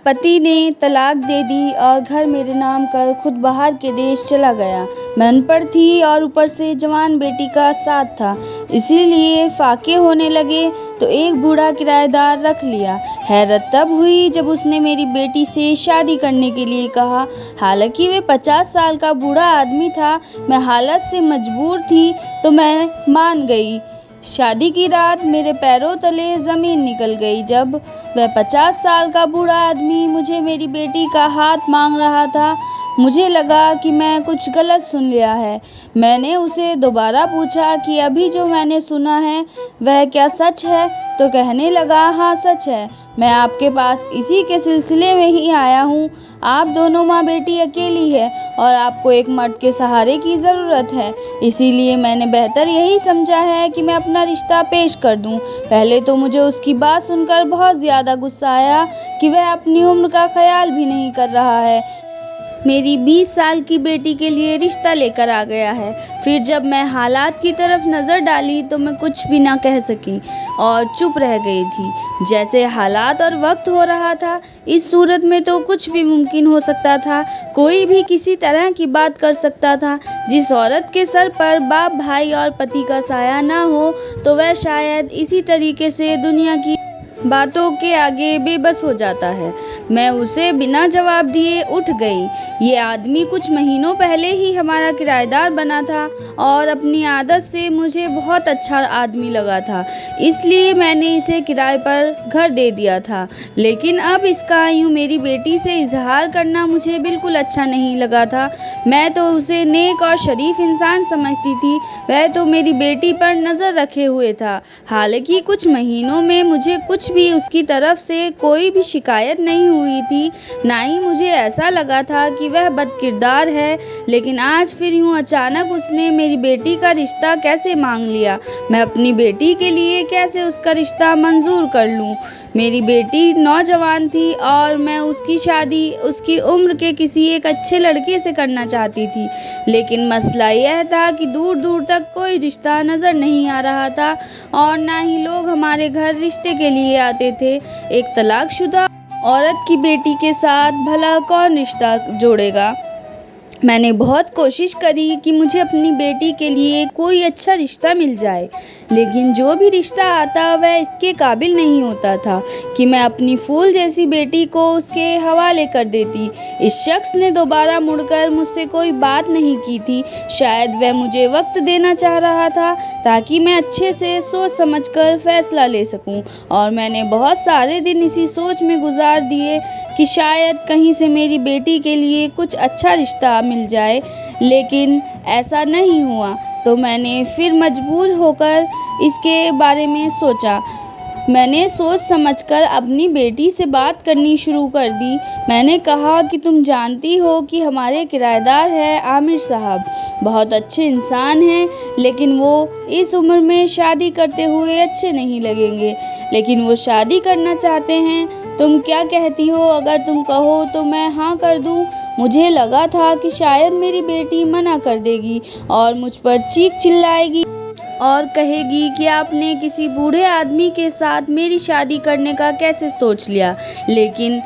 पति ने तलाक दे दी और घर मेरे नाम कर खुद बाहर के देश चला गया। मैं अनपढ़ थी और ऊपर से जवान बेटी का साथ था, इसीलिए फाके होने लगे तो एक बूढ़ा किराएदार रख लिया। हैरत तब हुई जब उसने मेरी बेटी से शादी करने के लिए कहा। हालांकि वे 50 साल का बूढ़ा आदमी था, मैं हालत से मजबूर थी तो मैं मान गई। शादी की रात मेरे पैरों तले ज़मीन निकल गई जब वह 50 साल का बूढ़ा आदमी मुझे मेरी बेटी का हाथ मांग रहा था। मुझे लगा कि मैं कुछ गलत सुन लिया है। मैंने उसे दोबारा पूछा कि अभी जो मैंने सुना है वह क्या सच है, तो कहने लगा, हाँ सच है। मैं आपके पास इसी के सिलसिले में ही आया हूँ। आप दोनों माँ बेटी अकेली है और आपको एक मर्द के सहारे की ज़रूरत है, इसीलिए मैंने बेहतर यही समझा है कि मैं अपना रिश्ता पेश कर दूँ। पहले तो मुझे उसकी बात सुनकर बहुत ज़्यादा गुस्सा आया कि वह अपनी उम्र का ख्याल भी नहीं कर रहा है, मेरी 20 साल की बेटी के लिए रिश्ता लेकर आ गया है। फिर जब मैं हालात की तरफ नज़र डाली तो मैं कुछ भी ना कह सकी और चुप रह गई थी। जैसे हालात और वक्त हो रहा था, इस सूरत में तो कुछ भी मुमकिन हो सकता था। कोई भी किसी तरह की बात कर सकता था। जिस औरत के सर पर बाप, भाई और पति का साया ना हो तो वह शायद इसी तरीके से दुनिया की बातों के आगे बेबस हो जाता है। मैं उसे बिना जवाब दिए उठ गई। ये आदमी कुछ महीनों पहले ही हमारा किराएदार बना था और अपनी आदत से मुझे बहुत अच्छा आदमी लगा था, इसलिए मैंने इसे किराए पर घर दे दिया था। लेकिन अब इसका यूँ मेरी बेटी से इजहार करना मुझे बिल्कुल अच्छा नहीं लगा था। मैं तो उसे नेक और शरीफ इंसान समझती थी, वह तो मेरी बेटी पर नज़र रखे हुए था। हालांकि कुछ महीनों में मुझे कुछ भी उसकी तरफ से कोई भी शिकायत नहीं हुई थी, ना ही मुझे ऐसा लगा था कि वह बदकिरदार है। लेकिन आज फिर यूँ अचानक उसने मेरी बेटी का रिश्ता कैसे मांग लिया। मैं अपनी बेटी के लिए कैसे उसका रिश्ता मंजूर कर लूँ। मेरी बेटी नौजवान थी और मैं उसकी शादी उसकी उम्र के किसी एक अच्छे लड़के से करना चाहती थी। लेकिन मसला यह था कि दूर दूर तक कोई रिश्ता नज़र नहीं आ रहा था और ना ही लोग हमारे घर रिश्ते के लिए आते थे। एक तलाकशुदा औरत की बेटी के साथ भला कौन रिश्ता जोड़ेगा। मैंने बहुत कोशिश करी कि मुझे अपनी बेटी के लिए कोई अच्छा रिश्ता मिल जाए, लेकिन जो भी रिश्ता आता वह इसके काबिल नहीं होता था कि मैं अपनी फूल जैसी बेटी को उसके हवाले कर देती। इस शख्स ने दोबारा मुड़कर मुझसे कोई बात नहीं की थी। शायद वह मुझे वक्त देना चाह रहा था ताकि मैं अच्छे से सोच समझकर फैसला ले सकूं, और मैंने बहुत सारे दिन इसी सोच में गुजार दिए कि शायद कहीं से मेरी बेटी के लिए कुछ अच्छा रिश्ता मिल जाए। लेकिन ऐसा नहीं हुआ, तो मैंने फिर मजबूर होकर इसके बारे में सोचा। मैंने सोच समझकर अपनी बेटी से बात करनी शुरू कर दी। मैंने कहा कि तुम जानती हो कि हमारे किराएदार हैं आमिर साहब, बहुत अच्छे इंसान हैं, लेकिन वो इस उम्र में शादी करते हुए अच्छे नहीं लगेंगे, लेकिन वो शादी करना चाहते हैं। तुम क्या कहती हो? अगर तुम कहो तो मैं हाँ कर दूँ। मुझे लगा था कि शायद मेरी बेटी मना कर देगी और मुझ पर चीख चिल्लाएगी और कहेगी कि आपने किसी बूढ़े आदमी के साथ मेरी शादी करने का कैसे सोच लिया। लेकिन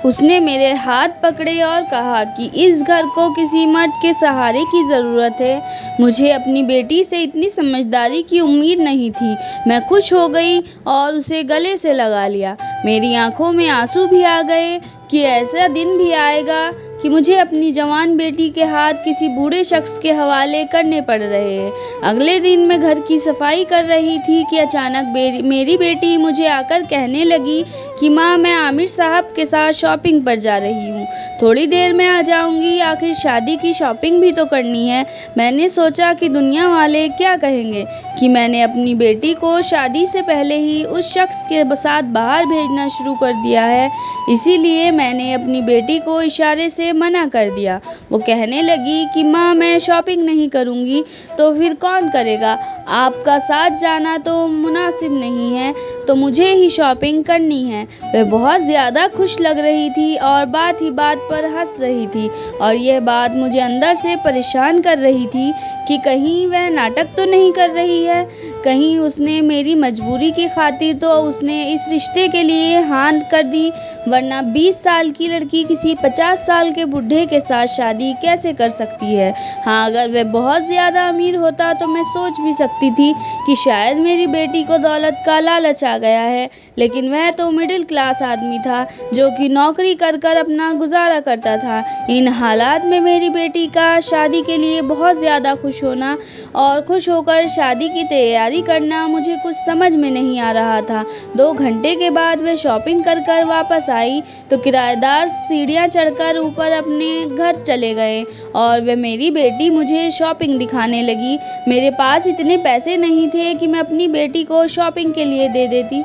उसने मेरे हाथ पकड़े और कहा कि इस घर को किसी मर्द के सहारे की ज़रूरत है। मुझे अपनी बेटी से इतनी समझदारी की उम्मीद नहीं थी। मैं खुश हो गई और उसे गले से लगा लिया। मेरी आंखों में आंसू भी आ गए कि ऐसा दिन भी आएगा कि मुझे अपनी जवान बेटी के हाथ किसी बूढ़े शख्स के हवाले करने पड़ रहे हैं। अगले दिन मैं घर की सफाई कर रही थी कि अचानक मेरी बेटी मुझे आकर कहने लगी कि माँ, मैं आमिर साहब के साथ शॉपिंग पर जा रही हूँ, थोड़ी देर में आ जाऊँगी, आखिर शादी की शॉपिंग भी तो करनी है। मैंने सोचा कि दुनिया वाले क्या कहेंगे कि मैंने अपनी बेटी को शादी से पहले ही उस शख्स के साथ बाहर भेजना शुरू कर दिया है, इसीलिए मैंने अपनी बेटी को इशारे से मना कर दिया। वो कहने लगी कि माँ, मैं शॉपिंग नहीं करूँगी तो फिर कौन करेगा? आपका साथ जाना तो मुनासिब नहीं है, तो मुझे ही शॉपिंग करनी है। वह बहुत ज़्यादा खुश लग रही थी और बात ही बात पर हंस रही थी, और यह बात मुझे अंदर से परेशान कर रही थी कि कहीं वह नाटक तो नहीं कर रही है। कहीं उसने मेरी मजबूरी की खातिर तो उसने इस रिश्ते के लिए हाँ कर दी, वरना 20 साल की लड़की किसी 50 साल के बूढ़े के साथ शादी कैसे कर सकती है। हाँ, अगर वह बहुत ज़्यादा अमीर होता तो मैं सोच भी सकती थी कि शायद मेरी बेटी को दौलत का लालच आ गया है, लेकिन वह तो मिडिल क्लास आदमी था जो कि नौकरी कर कर अपना गुजारा करता था। इन हालात में मेरी बेटी का शादी के लिए बहुत ज़्यादा खुश होना और खुश होकर शादी की तैयारी करना मुझे कुछ समझ में नहीं आ रहा था। 2 घंटे के बाद वह शॉपिंग कर कर वापस आई तो किराएदार सीढ़ियाँ चढ़कर ऊपर अपने घर चले गए और वह मेरी बेटी मुझे शॉपिंग दिखाने लगी। मेरे पास इतने पैसे नहीं थे कि मैं अपनी बेटी को शॉपिंग के लिए दे देती,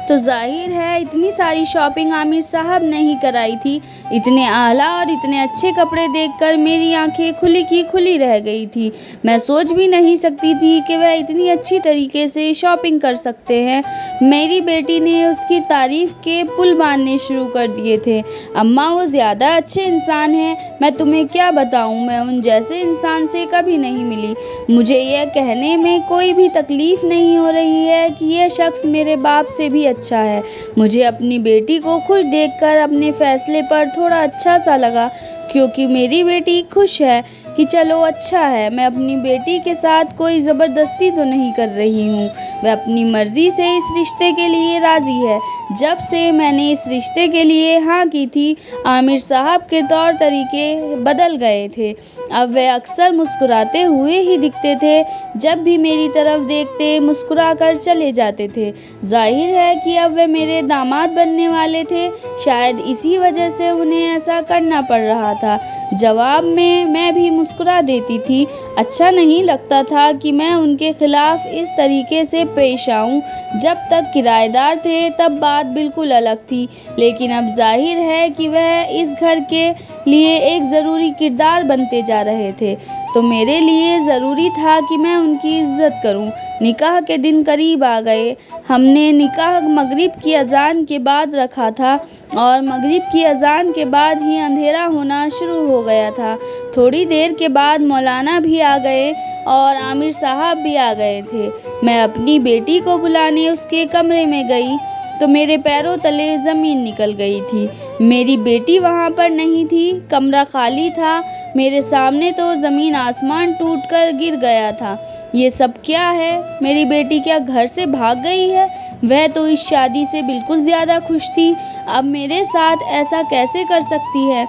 तो जाहिर है इतनी सारी शॉपिंग आमिर साहब ने ही कराई थी। इतने आला और इतने अच्छे कपड़े देखकर मेरी आंखें खुली की खुली रह गई थी। मैं सोच भी नहीं सकती थी कि वह इतनी अच्छी तरीके से शॉपिंग कर सकते हैं। मेरी बेटी ने उसकी तारीफ़ के पुल बांधने शुरू कर दिए थे। अम्मा, वो ज़्यादा अच्छे इंसान हैं, मैं तुम्हें क्या बताऊं, मैं उन जैसे इंसान से कभी नहीं मिली। मुझे यह कहने में कोई भी तकलीफ़ नहीं हो रही है कि यह शख्स मेरे बाप से भी अच्छा है। मुझे अपनी बेटी को खुश देखकर अपने फैसले पर थोड़ा अच्छा सा लगा, क्योंकि मेरी बेटी खुश है कि चलो अच्छा है। मैं अपनी बेटी के साथ कोई ज़बरदस्ती तो नहीं कर रही हूँ, वह अपनी मर्ज़ी से इस रिश्ते के लिए राज़ी है। जब से मैंने इस रिश्ते के लिए हाँ की थी, आमिर साहब के तौर तरीके बदल गए थे। अब वह अक्सर मुस्कुराते हुए ही दिखते थे, जब भी मेरी तरफ देखते मुस्कुरा कर चले जाते थे। जाहिर है कि अब वे मेरे दामाद बनने वाले थे, शायद इसी वजह से उन्हें ऐसा करना पड़ रहा था। जवाब में मैं भी मुस्कुरा देती थी। अच्छा नहीं लगता था कि मैं उनके खिलाफ इस तरीके से पेश आऊं। जब तक किराएदार थे तब बात बिल्कुल अलग थी, लेकिन अब जाहिर है कि वह इस घर के लिए एक ज़रूरी किरदार बनते जा रहे थे, तो मेरे लिए ज़रूरी था कि मैं उनकी इज़्ज़त करूं। निकाह के दिन करीब आ गए। हमने निकाह मगरिब की अज़ान के बाद रखा था और मगरिब की अज़ान के बाद ही अंधेरा होना शुरू हो गया था। थोड़ी देर के बाद मौलाना भी आ गए और आमिर साहब भी आ गए थे। मैं अपनी बेटी को बुलाने उसके कमरे में गई तो मेरे पैरों तले ज़मीन निकल गई थी। मेरी बेटी वहाँ पर नहीं थी, कमरा खाली था। मेरे सामने तो ज़मीन आसमान टूटकर गिर गया था। ये सब क्या है? मेरी बेटी क्या घर से भाग गई है? वह तो इस शादी से बिल्कुल ज़्यादा खुश थी, अब मेरे साथ ऐसा कैसे कर सकती है?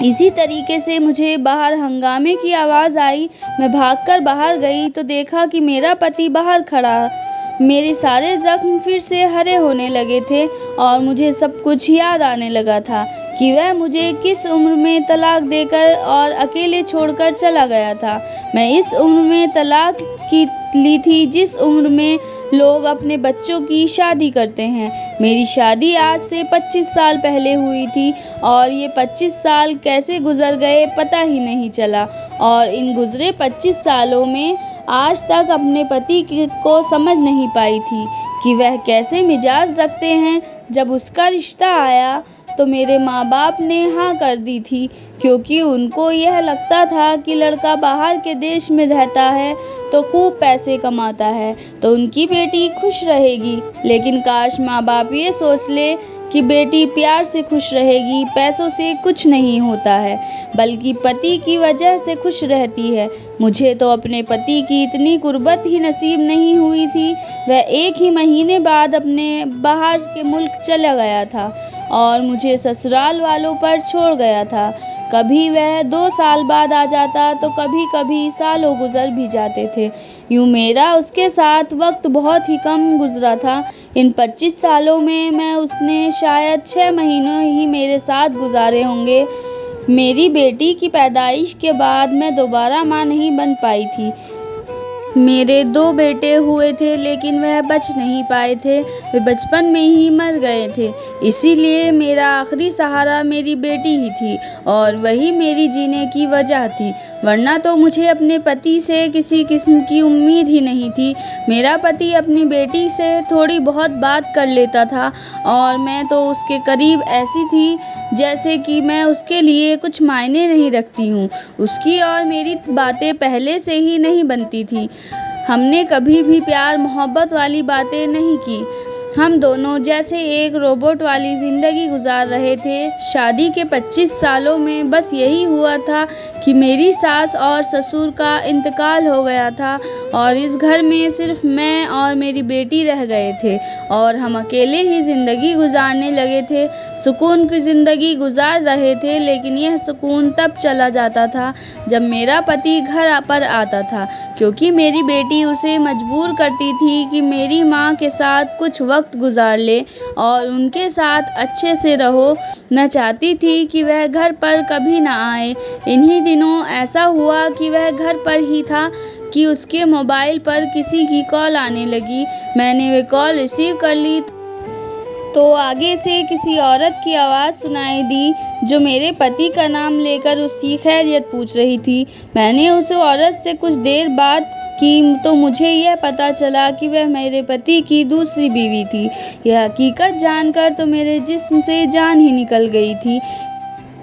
इसी तरीके से मुझे बाहर हंगामे की आवाज़ आई। मैं भागकर बाहर गई तो देखा कि मेरा पति बाहर खड़ा। मेरे सारे ज़ख्म फिर से हरे होने लगे थे और मुझे सब कुछ याद आने लगा था कि वह मुझे किस उम्र में तलाक देकर और अकेले छोड़कर चला गया था। मैं इस उम्र में तलाक की ली थी जिस उम्र में लोग अपने बच्चों की शादी करते हैं। मेरी शादी आज से 25 साल पहले हुई थी और ये 25 साल कैसे गुजर गए पता ही नहीं चला। और इन गुजरे 25 सालों में आज तक अपने पति को समझ नहीं पाई थी कि वह कैसे मिजाज रखते हैं। जब उसका रिश्ता आया तो मेरे माँ बाप ने हाँ कर दी थी, क्योंकि उनको यह लगता था कि लड़का बाहर के देश में रहता है तो खूब पैसे कमाता है तो उनकी बेटी खुश रहेगी। लेकिन काश माँ बाप ये सोच ले कि बेटी प्यार से खुश रहेगी, पैसों से कुछ नहीं होता है, बल्कि पति की वजह से खुश रहती है। मुझे तो अपने पति की इतनी कुर्बत ही नसीब नहीं हुई थी। वह 1 ही महीने बाद अपने बाहर के मुल्क चला गया था और मुझे ससुराल वालों पर छोड़ गया था। कभी वह 2 साल बाद आ जाता तो कभी कभी सालों गुजर भी जाते थे। यूँ मेरा उसके साथ वक्त बहुत ही कम गुजरा था। इन 25 सालों में मैं उसने शायद 6 महीनों ही मेरे साथ गुजारे होंगे। मेरी बेटी की पैदाइश के बाद मैं दोबारा माँ नहीं बन पाई थी। मेरे 2 बेटे हुए थे, लेकिन वह बच नहीं पाए थे, वे बचपन में ही मर गए थे। इसीलिए मेरा आखिरी सहारा मेरी बेटी ही थी और वही मेरी जीने की वजह थी, वरना तो मुझे अपने पति से किसी किस्म की उम्मीद ही नहीं थी। मेरा पति अपनी बेटी से थोड़ी बहुत बात कर लेता था और मैं तो उसके करीब ऐसी थी जैसे कि मैं उसके लिए कुछ मायने नहीं रखती हूँ। उसकी और मेरी बातें पहले से ही नहीं बनती थी। हमने कभी भी प्यार मोहब्बत वाली बातें नहीं की। हम दोनों जैसे एक रोबोट वाली ज़िंदगी गुजार रहे थे। शादी के 25 सालों में बस यही हुआ था कि मेरी सास और ससुर का इंतकाल हो गया था और इस घर में सिर्फ मैं और मेरी बेटी रह गए थे और हम अकेले ही ज़िंदगी गुजारने लगे थे। सुकून की ज़िंदगी गुजार रहे थे, लेकिन यह सुकून तब चला जाता था जब मेरा पति घर पर आता था, क्योंकि मेरी बेटी उसे मजबूर करती थी कि मेरी माँ के साथ कुछ वक्त गुजार ले और उनके साथ अच्छे से रहो। मैं चाहती थी कि वह घर पर कभी ना आए। इन्हीं दिनों ऐसा हुआ कि वह घर पर ही था कि उसके मोबाइल पर किसी की कॉल आने लगी। मैंने वह कॉल रिसीव कर ली तो आगे से किसी औरत की आवाज़ सुनाई दी जो मेरे पति का नाम लेकर उसकी खैरियत पूछ रही थी। मैंने उस औरत से कुछ देर बात की तो मुझे यह पता चला कि वह मेरे पति की दूसरी बीवी थी। यह हकीकत जानकर तो मेरे जिस्म से जान ही निकल गई थी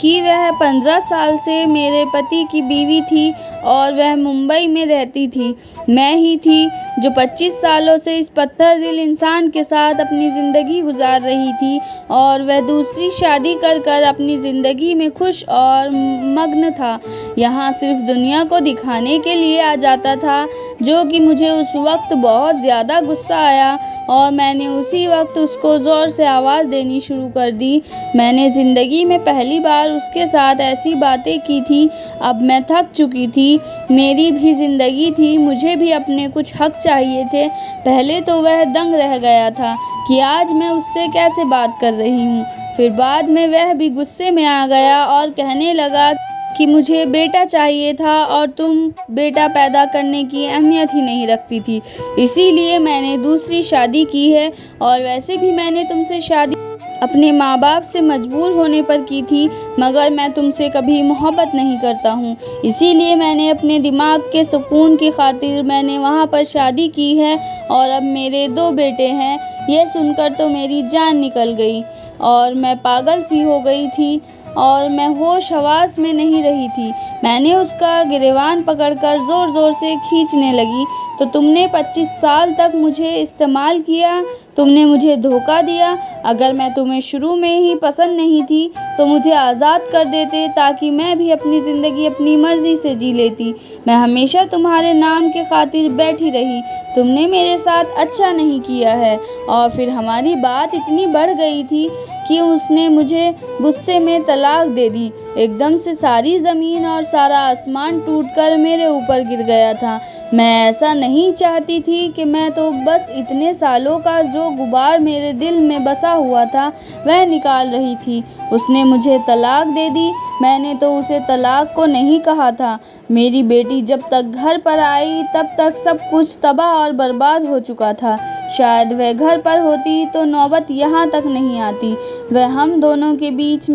कि वह 15 साल से मेरे पति की बीवी थी और वह मुंबई में रहती थी। मैं ही थी जो 25 सालों से इस पत्थर दिल इंसान के साथ अपनी ज़िंदगी गुजार रही थी और वह दूसरी शादी कर अपनी ज़िंदगी में खुश और मग्न था। यहाँ सिर्फ दुनिया को दिखाने के लिए आ जाता था, जो कि मुझे उस वक्त बहुत ज़्यादा गुस्सा आया और मैंने उसी वक्त उसको ज़ोर से आवाज़ देनी शुरू कर दी। मैंने ज़िंदगी में पहली बार उसके साथ ऐसी बातें की थी। अब मैं थक चुकी थी। मेरी भी ज़िंदगी थी, मुझे भी अपने कुछ हक चाहिए थे। पहले तो वह दंग रह गया था कि आज मैं उससे कैसे बात कर रही हूँ। फिर बाद में वह भी गुस्से में आ गया और कहने लगा कि मुझे बेटा चाहिए था और तुम बेटा पैदा करने की अहमियत ही नहीं रखती थी, इसीलिए मैंने दूसरी शादी की है और वैसे भी मैंने तुमसे शादी अपने माँ बाप से मजबूर होने पर की थी, मगर मैं तुमसे कभी मोहब्बत नहीं करता हूँ, इसीलिए मैंने अपने दिमाग के सुकून की खातिर मैंने वहाँ पर शादी की है और अब मेरे 2 बेटे हैं। यह सुनकर तो मेरी जान निकल गई और मैं पागल सी हो गई थी और मैं होश हवास में नहीं रही थी। मैंने उसका गिरेबान पकड़कर ज़ोर ज़ोर से खींचने लगी। तो तुमने 25 साल तक मुझे इस्तेमाल किया, तुमने मुझे धोखा दिया। अगर मैं तुम्हें शुरू में ही पसंद नहीं थी तो मुझे आज़ाद कर देते ताकि मैं भी अपनी ज़िंदगी अपनी मर्ज़ी से जी लेती। मैं हमेशा तुम्हारे नाम के खातिर बैठी रही। तुमने मेरे साथ अच्छा नहीं किया है। और फिर हमारी बात इतनी बढ़ गई थी कि उसने मुझे गुस्से में तलाक दे दी। एकदम से सारी ज़मीन और सारा आसमान टूटकर मेरे ऊपर गिर गया था। मैं ऐसा नहीं चाहती थी कि मैं तो बस इतने सालों का जो गुबार मेरे दिल में बसा हुआ था वह निकाल रही थी। उसने मुझे तलाक दे दी। मैंने तो उसे तलाक को नहीं कहा था। मेरी बेटी जब तक घर पर आई तब तक सब कुछ तबाह और बर्बाद हो चुका था। शायद वह घर पर होती तो नौबत यहाँ तक नहीं आती। वह हम दोनों के बीच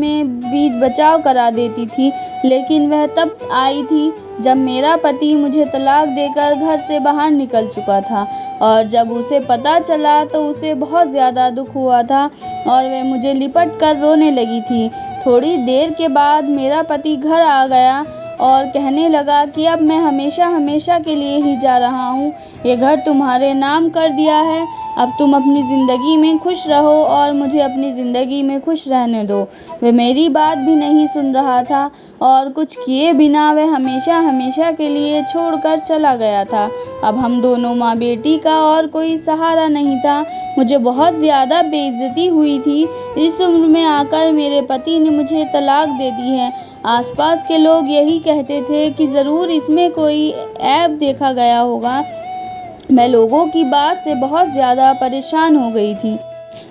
बचाव करा देती थी, लेकिन वह तब आई थी जब मेरा पति मुझे तलाक देकर घर से बाहर निकल चुका था। और जब उसे पता चला तो उसे बहुत ज़्यादा दुख हुआ था और वह मुझे लिपट कर रोने लगी थी। थोड़ी देर के बाद मेरा पति घर आ गया और कहने लगा कि अब मैं हमेशा हमेशा के लिए ही जा रहा हूँ। ये घर तुम्हारे नाम कर दिया है। अब तुम अपनी ज़िंदगी में खुश रहो और मुझे अपनी ज़िंदगी में खुश रहने दो। वह मेरी बात भी नहीं सुन रहा था और कुछ किए बिना वह हमेशा हमेशा के लिए छोड़कर चला गया था। अब हम दोनों माँ बेटी का और कोई सहारा नहीं था। मुझे बहुत ज़्यादा बेइज्जती हुई थी। इस उम्र में आकर मेरे पति ने मुझे तलाक दे दी है। आसपास के लोग यही कहते थे कि ज़रूर इसमें कोई ऐब देखा गया होगा। मैं लोगों की बात से बहुत ज़्यादा परेशान हो गई थी।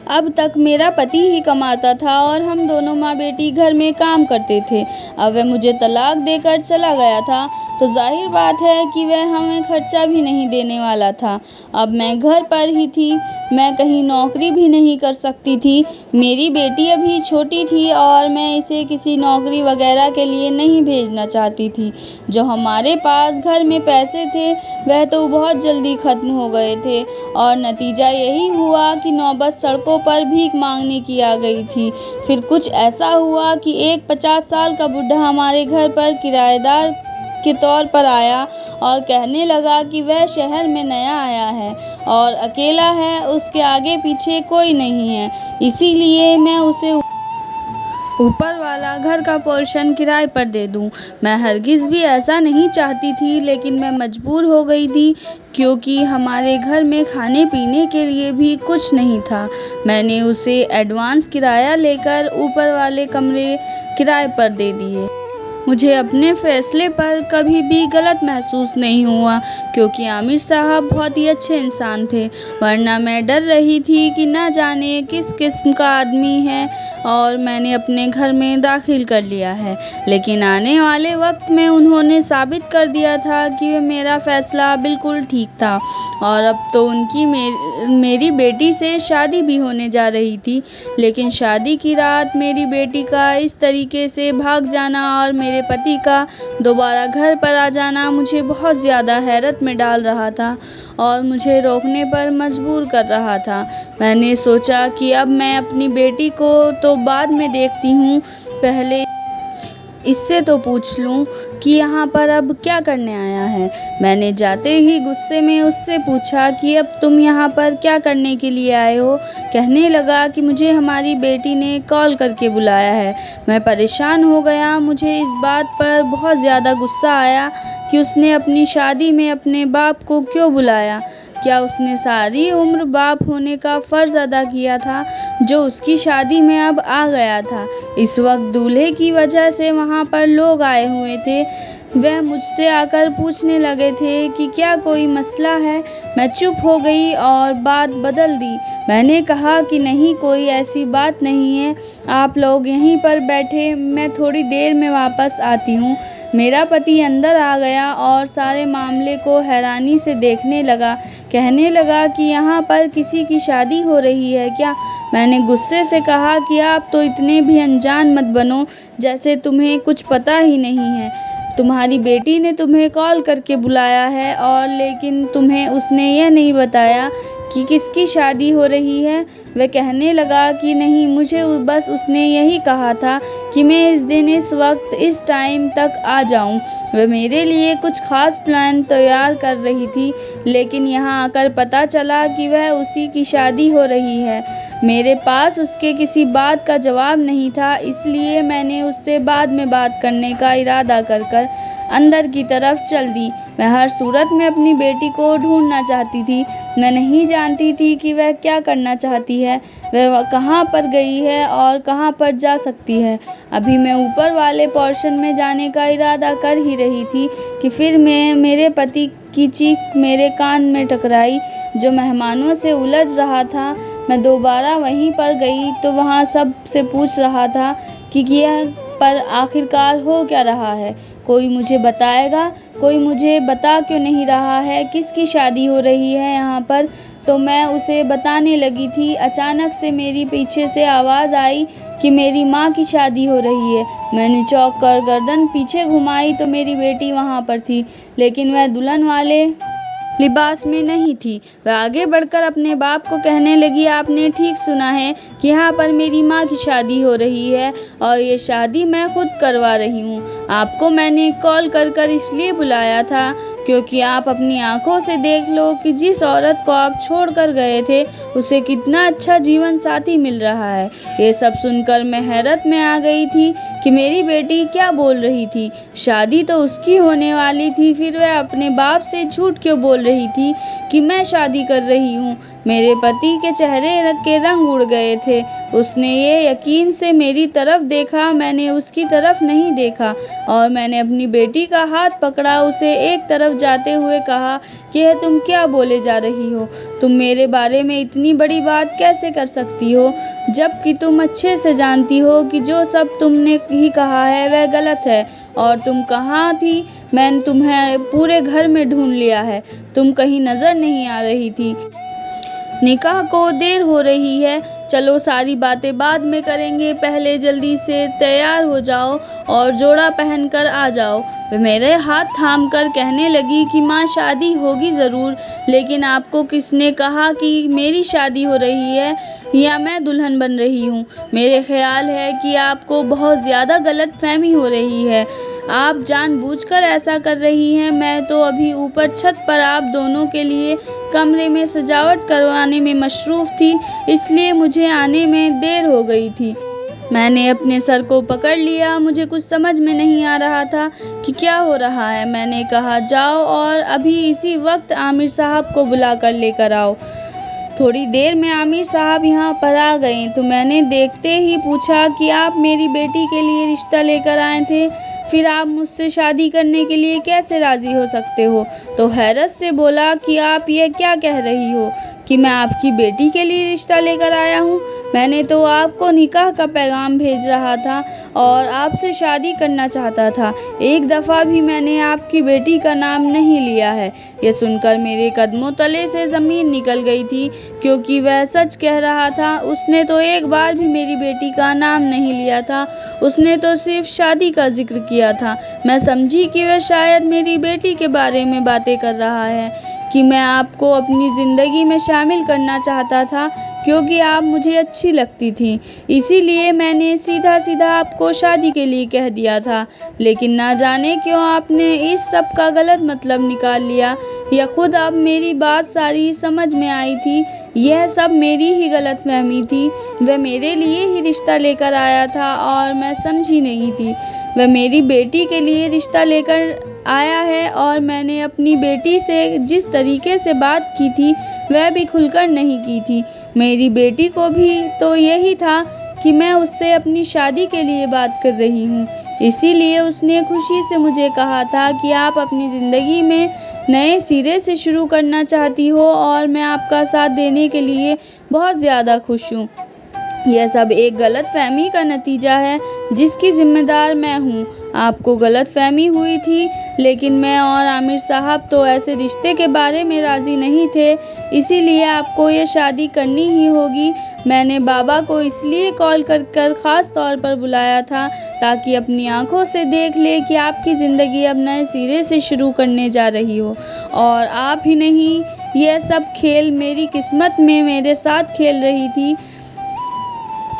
अब तक मेरा पति ही कमाता था और हम दोनों माँ बेटी घर में काम करते थे। अब वह मुझे तलाक देकर चला गया था तो जाहिर बात है कि वह हमें खर्चा भी नहीं देने वाला था। अब मैं घर पर ही थी। मैं कहीं नौकरी भी नहीं कर सकती थी। मेरी बेटी अभी छोटी थी और मैं इसे किसी नौकरी वगैरह के लिए नहीं भेजना चाहती थी। जो हमारे पास घर में पैसे थे वह तो बहुत जल्दी ख़त्म हो गए थे और नतीजा यही हुआ कि नौबत सड़कों पर भीख मांगने की आ गई थी। फिर कुछ ऐसा हुआ कि एक 50 साल का बुढ़ा हमारे घर पर किराएदार के तौर पर आया और कहने लगा कि वह शहर में नया आया है और अकेला है, उसके आगे पीछे कोई नहीं है, इसीलिए मैं उसे ऊपर वाला घर का पोर्शन किराए पर दे दूं। मैं हरगिज़ भी ऐसा नहीं चाहती थी, लेकिन मैं मजबूर हो गई थी क्योंकि हमारे घर में खाने पीने के लिए भी कुछ नहीं था। मैंने उसे एडवांस किराया लेकर ऊपर वाले कमरे किराए पर दे दिए। मुझे अपने फ़ैसले पर कभी भी गलत महसूस नहीं हुआ क्योंकि आमिर साहब बहुत ही अच्छे इंसान थे, वरना मैं डर रही थी कि न जाने किस किस्म का आदमी है और मैंने अपने घर में दाखिल कर लिया है। लेकिन आने वाले वक्त में उन्होंने साबित कर दिया था कि मेरा फ़ैसला बिल्कुल ठीक था और अब तो उनकी मेरी बेटी से शादी भी होने जा रही थी। लेकिन शादी की रात मेरी बेटी का इस तरीके से भाग जाना और मेरे पति का दोबारा घर पर आ जाना मुझे बहुत ज़्यादा हैरत में डाल रहा था और मुझे रोकने पर मजबूर कर रहा था। मैंने सोचा कि अब मैं अपनी बेटी को तो बाद में देखती हूँ, पहले इससे तो पूछ लूँ कि यहाँ पर अब क्या करने आया है। मैंने जाते ही गुस्से में उससे पूछा कि अब तुम यहाँ पर क्या करने के लिए आए हो। कहने लगा कि मुझे हमारी बेटी ने कॉल करके बुलाया है। मैं परेशान हो गया। मुझे इस बात पर बहुत ज़्यादा गुस्सा आया कि उसने अपनी शादी में अपने बाप को क्यों बुलाया। क्या उसने सारी उम्र बाप होने का फ़र्ज़ अदा किया था जो उसकी शादी में अब आ गया था। इस वक्त दूल्हे की वजह से वहाँ पर लोग आए हुए थे। वह मुझसे आकर पूछने लगे थे कि क्या कोई मसला है। मैं चुप हो गई और बात बदल दी। मैंने कहा कि नहीं, कोई ऐसी बात नहीं है, आप लोग यहीं पर बैठे, मैं थोड़ी देर में वापस आती हूँ। मेरा पति अंदर आ गया और सारे मामले को हैरानी से देखने लगा। कहने लगा कि यहाँ पर किसी की शादी हो रही है क्या। मैंने गुस्से से कहा कि आप तो इतने भी अनजान मत बनो जैसे तुम्हें कुछ पता ही नहीं है। तुम्हारी बेटी ने तुम्हें कॉल करके बुलाया है और लेकिन तुम्हें उसने यह नहीं बताया कि किसकी शादी हो रही है। वह कहने लगा कि नहीं, मुझे बस उसने यही कहा था कि मैं इस दिन इस वक्त इस टाइम तक आ जाऊं। वह मेरे लिए कुछ ख़ास प्लान तैयार कर रही थी, लेकिन यहाँ आकर पता चला कि वह उसी की शादी हो रही है। मेरे पास उसके किसी बात का जवाब नहीं था, इसलिए मैंने उससे बाद में बात करने का इरादा कर अंदर की तरफ चल दी। मैं हर सूरत में अपनी बेटी को ढूंढना चाहती थी। मैं नहीं जानती थी कि वह क्या करना चाहती है, वह कहाँ पर गई है और कहाँ पर जा सकती है। अभी मैं ऊपर वाले पोर्शन में जाने का इरादा कर ही रही थी कि फिर मेरे पति की चीख मेरे कान में टकराई। जो मेहमानों से उलझ रहा था, मैं दोबारा वहीं पर गई तो वहाँ सब से पूछ रहा था कि यह पर आखिरकार हो क्या रहा है। कोई मुझे बताएगा? कोई मुझे बता क्यों नहीं रहा है किसकी शादी हो रही है यहाँ पर। तो मैं उसे बताने लगी थी, अचानक से मेरी पीछे से आवाज़ आई कि मेरी माँ की शादी हो रही है। मैंने चौंक कर गर्दन पीछे घुमाई तो मेरी बेटी वहाँ पर थी, लेकिन वह दुल्हन वाले लिबास में नहीं थी। वह आगे बढ़कर अपने बाप को कहने लगी, आपने ठीक सुना है कि यहाँ पर मेरी माँ की शादी हो रही है और ये शादी मैं खुद करवा रही हूँ। आपको मैंने कॉल कर इसलिए बुलाया था क्योंकि आप अपनी आंखों से देख लो कि जिस औरत को आप छोड़ कर गए थे उसे कितना अच्छा जीवन साथी मिल रहा है। ये सब सुनकर मैं हैरत में आ गई थी कि मेरी बेटी क्या बोल रही थी। शादी तो उसकी होने वाली थी, फिर वह अपने बाप से झूठ क्यों बोल रही थी कि मैं शादी कर रही हूँ। मेरे पति के चेहरे के रंग उड़ गए थे। उसने ये यकीन से मेरी तरफ देखा, मैंने उसकी तरफ नहीं देखा और मैंने अपनी बेटी का हाथ पकड़ा, उसे एक तरफ जाते हुए कहा कि यह तुम क्या बोले जा रही हो। तुम मेरे बारे में इतनी बड़ी बात कैसे कर सकती हो, जबकि तुम अच्छे से जानती हो कि जो सब तुमने ही कहा है वह गलत है। और तुम कहाँ थी? मैंने तुम्हें पूरे घर में ढूंढ लिया है, तुम कहीं नज़र नहीं आ रही थी। निकाह को देर हो रही है, चलो सारी बातें बाद में करेंगे, पहले जल्दी से तैयार हो जाओ और जोड़ा पहनकर आ जाओ। वह मेरे हाथ थाम कर कहने लगी कि माँ, शादी होगी ज़रूर, लेकिन आपको किसने कहा कि मेरी शादी हो रही है या मैं दुल्हन बन रही हूँ। मेरे ख्याल है कि आपको बहुत ज़्यादा गलत फहमी हो रही है। आप जानबूझकर ऐसा कर रही हैं। मैं तो अभी ऊपर छत पर आप दोनों के लिए कमरे में सजावट करवाने में मशरूफ़ थी, इसलिए मुझे आने में देर हो गई थी। मैंने अपने सर को पकड़ लिया। मुझे कुछ समझ में नहीं आ रहा था कि क्या हो रहा है। मैंने कहा, जाओ और अभी इसी वक्त आमिर साहब को बुला कर लेकर आओ। थोड़ी देर में आमिर साहब यहाँ पर आ गए तो मैंने देखते ही पूछा कि आप मेरी बेटी के लिए रिश्ता लेकर आए थे, फिर आप मुझसे शादी करने के लिए कैसे राज़ी हो सकते हो? तो हैरत से बोला कि आप यह क्या कह रही हो कि मैं आपकी बेटी के लिए रिश्ता लेकर आया हूँ? मैंने तो आपको निकाह का पैगाम भेज रहा था और आपसे शादी करना चाहता था। एक दफ़ा भी मैंने आपकी बेटी का नाम नहीं लिया है। यह सुनकर मेरे कदमों तले से ज़मीन निकल गई थी, क्योंकि वह सच कह रहा था। उसने तो एक बार भी मेरी बेटी का नाम नहीं लिया था, उसने तो सिर्फ शादी का जिक्र किया था। मैं समझी कि वह शायद मेरी बेटी के बारे में बातें कर रहा है, कि मैं आपको अपनी ज़िंदगी में शामिल करना चाहता था, क्योंकि आप मुझे अच्छी लगती थी। इसीलिए मैंने सीधा सीधा आपको शादी के लिए कह दिया था। लेकिन ना जाने क्यों आपने इस सब का गलत मतलब निकाल लिया, या खुद अब मेरी बात सारी समझ में आई थी। यह सब मेरी ही गलतफहमी थी। वह मेरे लिए ही रिश्ता लेकर आया था और मैं समझी नहीं थी। वह मेरी बेटी के लिए रिश्ता लेकर आया है और मैंने अपनी बेटी से जिस तरीके से बात की थी वह भी खुलकर नहीं की थी। मेरी बेटी को भी तो यही था कि मैं उससे अपनी शादी के लिए बात कर रही हूँ। इसीलिए उसने खुशी से मुझे कहा था कि आप अपनी ज़िंदगी में नए सिरे से शुरू करना चाहती हो और मैं आपका साथ देने के लिए बहुत ज़्यादा खुश हूँ। यह सब एक गलतफहमी का नतीजा है जिसकी ज़िम्मेदार मैं हूँ। आपको गलतफहमी हुई थी, लेकिन मैं और आमिर साहब तो ऐसे रिश्ते के बारे में राज़ी नहीं थे, इसीलिए आपको ये शादी करनी ही होगी। मैंने बाबा को इसलिए कॉल कर ख़ास तौर पर बुलाया था ताकि अपनी आंखों से देख ले कि आपकी ज़िंदगी अब नए सिरे से शुरू करने जा रही हो। और आप ही नहीं, यह सब खेल मेरी किस्मत में मेरे साथ खेल रही थी।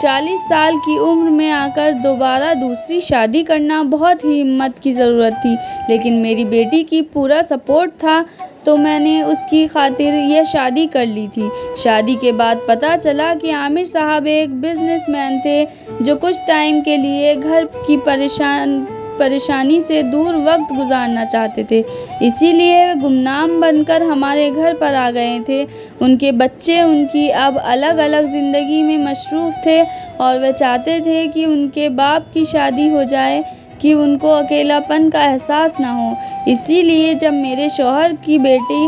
40 साल की उम्र में आकर दोबारा दूसरी शादी करना बहुत ही हिम्मत की ज़रूरत थी, लेकिन मेरी बेटी की पूरा सपोर्ट था तो मैंने उसकी खातिर यह शादी कर ली थी। शादी के बाद पता चला कि आमिर साहब एक बिजनेसमैन थे जो कुछ टाइम के लिए घर की परेशानी से दूर वक्त गुजारना चाहते थे, इसीलिए वे गुमनाम बनकर हमारे घर पर आ गए थे। उनके बच्चे उनकी अब अलग अलग ज़िंदगी में मशरूफ़ थे और वे चाहते थे कि उनके बाप की शादी हो जाए, कि उनको अकेलापन का एहसास ना हो। इसीलिए जब मेरे शौहर की बेटी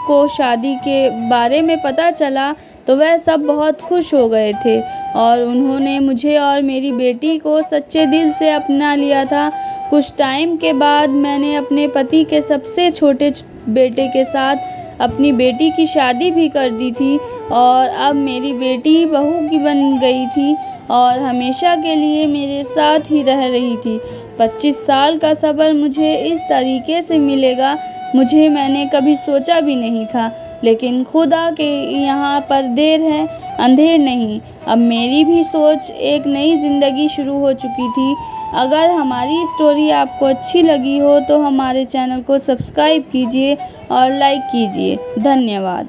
को शादी के बारे में पता चला तो वह सब बहुत खुश हो गए थे और उन्होंने मुझे और मेरी बेटी को सच्चे दिल से अपना लिया था। कुछ टाइम के बाद मैंने अपने पति के सबसे छोटे बेटे के साथ अपनी बेटी की शादी भी कर दी थी और अब मेरी बेटी बहू की बन गई थी और हमेशा के लिए मेरे साथ ही रह रही थी। 25 साल का सब्र मुझे इस तरीके से मिलेगा मैंने कभी सोचा भी नहीं था, लेकिन खुदा के यहाँ पर देर है अंधेर नहीं। अब मेरी भी सोच एक नई ज़िंदगी शुरू हो चुकी थी। अगर हमारी स्टोरी आपको अच्छी लगी हो तो हमारे चैनल को सब्सक्राइब कीजिए और लाइक कीजिए। धन्यवाद।